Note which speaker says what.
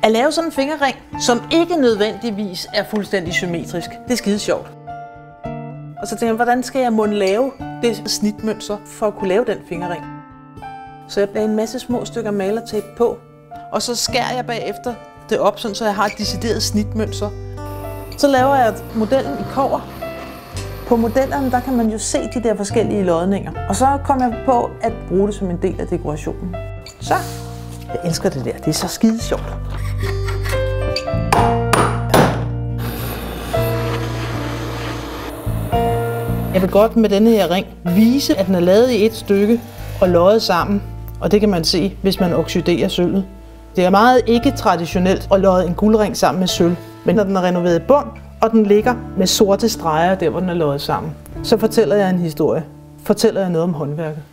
Speaker 1: At lave sådan en fingerring, som ikke nødvendigvis er fuldstændig symmetrisk, det er skide sjovt. Og så tænkte jeg, hvordan skal jeg måtte lave det snitmønster for at kunne lave den fingerring? Så jeg lagde en masse små stykker malertape på, og så skærer jeg bagefter det op, så jeg har et decideret snitmønster. Så laver jeg modellen i kobber. På modellerne der kan man jo se de der forskellige lodninger. Og så kom jeg på at bruge det som en del af dekorationen. Så, jeg elsker det der. Det er så skide sjovt. Jeg vil godt med denne her ring vise, at den er lavet i et stykke og løjet sammen. Og det kan man se, hvis man oxiderer sølvet. Det er meget ikke traditionelt at løje en guldring sammen med sølv. Men når den er renoveret i bund, og den ligger med sorte streger der, hvor den er løjet sammen, så fortæller jeg en historie. Fortæller jeg noget om håndværket.